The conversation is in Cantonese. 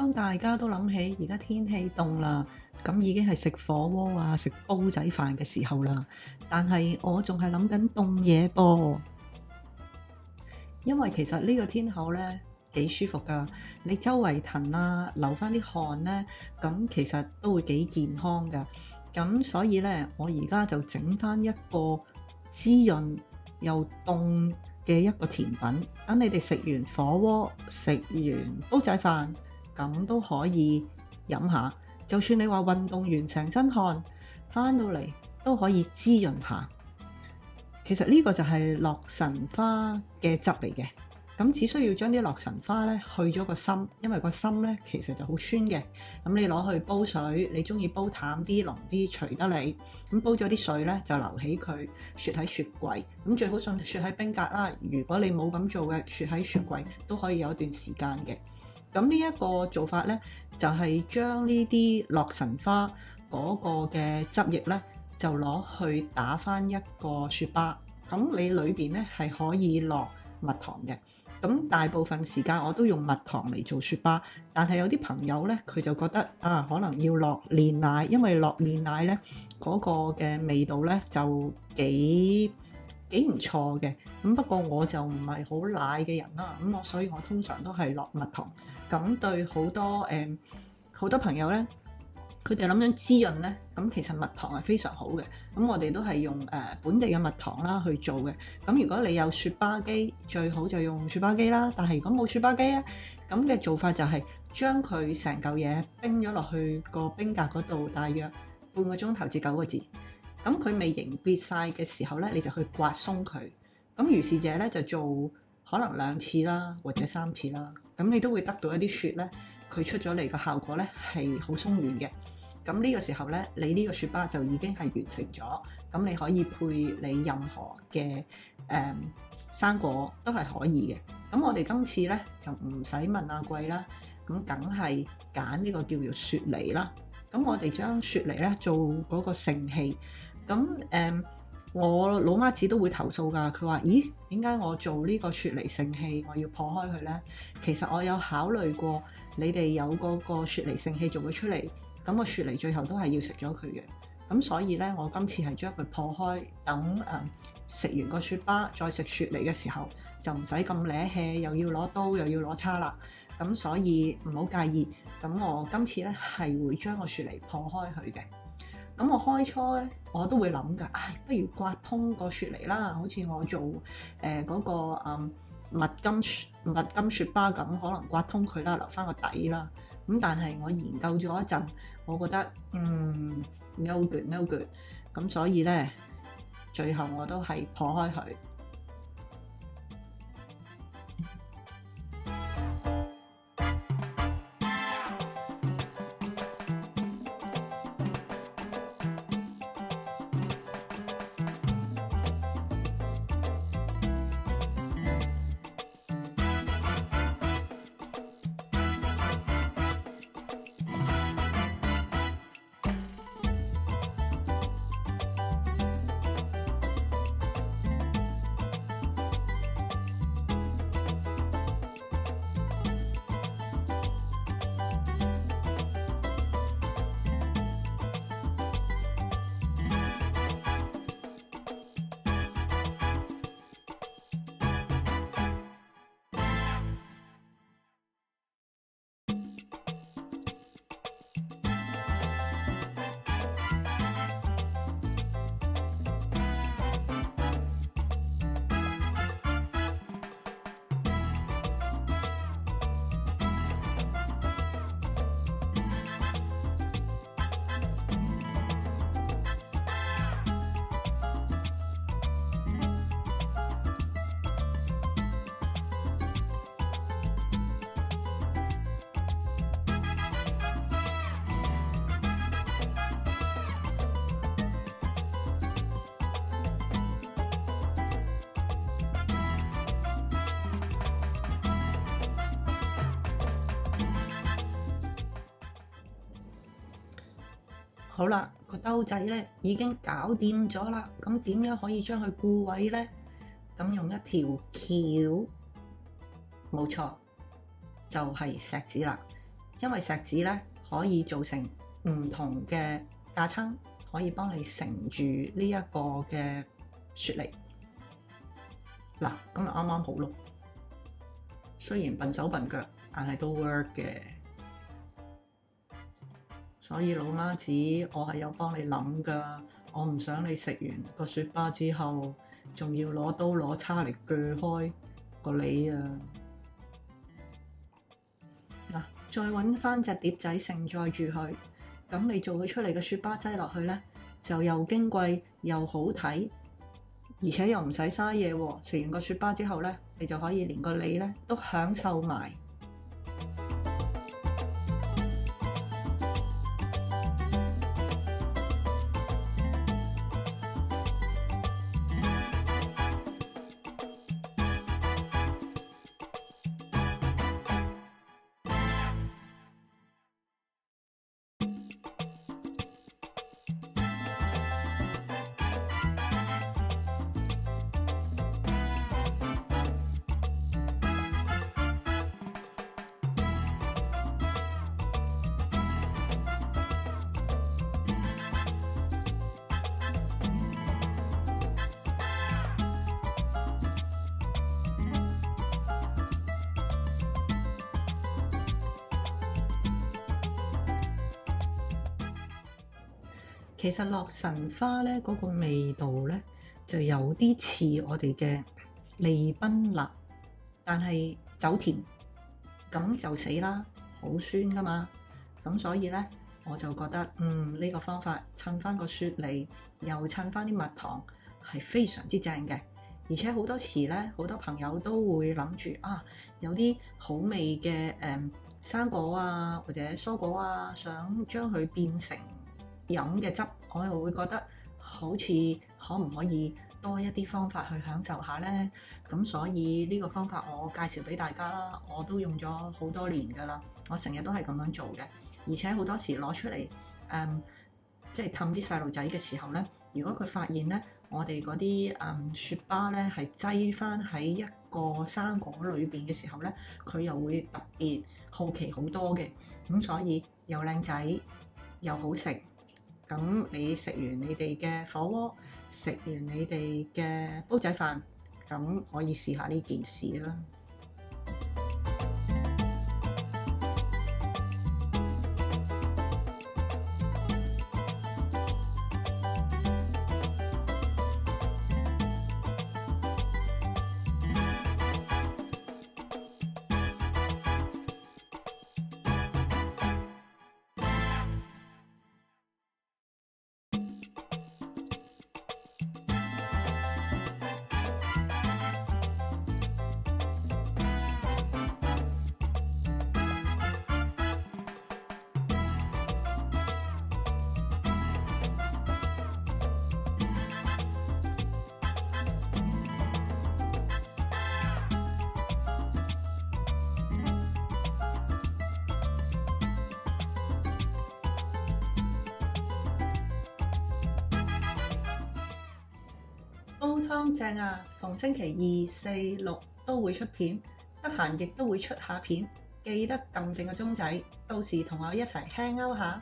當大家都諗起而家天氣凍啦，咁已經係食火鍋啊、食煲仔飯嘅時候啦。但係我仲係諗緊凍嘢噃，因為其實呢個天候呢幾舒服㗎，你周圍騰啊，流翻啲汗呢，咁其實都會幾健康㗎。咁所以呢，我而家就整翻一個滋潤又凍嘅一個甜品，等你哋食完火鍋、食完煲仔飯，咁都可以飲下。就算你話運動完成身汗，翻到嚟都可以滋潤下。其實呢個就係洛神花嘅汁嚟嘅，咁只需要將啲洛神花咧去咗個心，因為個心咧其實就好酸嘅。咁你攞去煲水，你中意煲淡啲、濃啲隨得你。咁煲咗啲水咧就留起佢，雪喺雪櫃。咁最好送雪喺冰格啦。如果你冇咁做嘅，雪喺雪櫃都可以有一段時間嘅。咁呢一個做法咧，就係將呢啲洛神花嗰個嘅汁液咧，就攞去打返一個雪巴。咁你裏邊咧係可以落蜜糖嘅。咁大部分時間我都用蜜糖嚟做雪巴，但係有啲朋友咧佢就覺得啊，可能要落煉奶，因為落煉奶咧嗰個嘅味道咧就幾唔錯嘅。咁不過我就唔係好奶嘅人啦，咁所以我通常都係落蜜糖。咁對好多朋友咧，佢哋諗緊滋潤咧，咁其實蜜糖係非常好嘅。咁我哋都係用本地嘅蜜糖啦去做嘅。咁如果你有雪巴機，最好就用雪巴機啦。但係如果冇雪巴機咧，咁嘅做法就係將佢成嚿嘢冰咗落去個冰格嗰度，大約半個鐘頭至9個字。咁佢未凝結晒嘅時候咧，你就去刮鬆佢。咁如是者咧就做可能2次啦，或者3次啦。咁你都會得到一啲雪咧，佢出咗嚟嘅效果咧係好鬆軟嘅。咁呢個時候咧，你呢個雪巴就已經係完成咗。咁你可以配你任何嘅生果都係可以嘅。咁我哋今次咧就唔使問阿貴啦，咁梗係揀呢個叫做雪梨啦。咁我哋將雪梨咧做嗰個盛器。咁我老媽子都會投訴㗎，佢話：咦，點解我做呢個雪梨盛器，我要破開佢呢？其實我有考慮過，你哋有嗰個雪梨盛器做咗出嚟，咁個雪梨最後都係要食咗佢嘅。咁所以呢，我今次係將佢破開，等食完個雪巴再食雪梨嘅時候，就唔使咁瀨氣，又要攞刀又要攞叉啦。咁所以唔好介意。咁我今次呢係會將個雪梨破開佢嘅。咁我開初咧，我都會諗㗎，不如刮通個雪梨啦，好似我做嗰個蜜金雪巴咁，可能刮通佢啦，留翻個底啦。咁但係我研究咗一陣，我覺得no good。咁所以咧，最後我都係破開佢。好啦，個兜仔咧已經搞掂咗啦。咁點樣可以將佢固位呢？咁用一條橋，冇錯，就係錫紙啦。因為石子咧可以做成唔同嘅架撐，可以幫你承住呢一個嘅雪梨。嗱，咁就啱啱好咯。雖然笨手笨腳，但係都 work 嘅。所以老媽子，我係有幫你諗㗎。我唔想你食完個雪巴之後，仲要攞刀攞叉嚟鋸開個梨啊！嗱，再揾翻隻碟仔承載住佢，咁你做佢出嚟嘅雪巴擠落去咧，就又矜貴又好睇，而且又唔使嘥嘢喎。食完個雪巴之後咧，你就可以連個梨咧都享受埋。其實洛神花咧嗰個味道咧就有啲似我哋嘅利賓納，但係走甜，咁就死啦，好酸噶嘛。咁所以咧我就覺得呢個方法襯翻個雪梨，又襯翻啲蜜糖，係非常之正嘅。而且好多時咧，好多朋友都會諗住有啲好味嘅生果啊或者蔬果啊，想將佢變成飲嘅汁，我又會覺得好似可唔可以多一啲方法去享受下呢？咁所以呢個方法我介紹俾大家啦，我都用咗好多年㗎啦，我成日都係咁樣做嘅。而且好多時攞出嚟即係氹啲細路仔嘅時候呢，如果佢發現呢，我哋嗰啲雪巴呢係擠翻喺一個生果裏邊嘅時候呢，佢又會特別好奇好多嘅。咁所以又靚仔又好食。咁你食完你哋嘅火鍋，食完你哋嘅煲仔飯，咁可以試下呢件事啦。煲湯正啊！逢星期2、4、6都會出片，得閒亦都會出下片，記得撳定個鐘仔，到時同我一齊 hang out 下。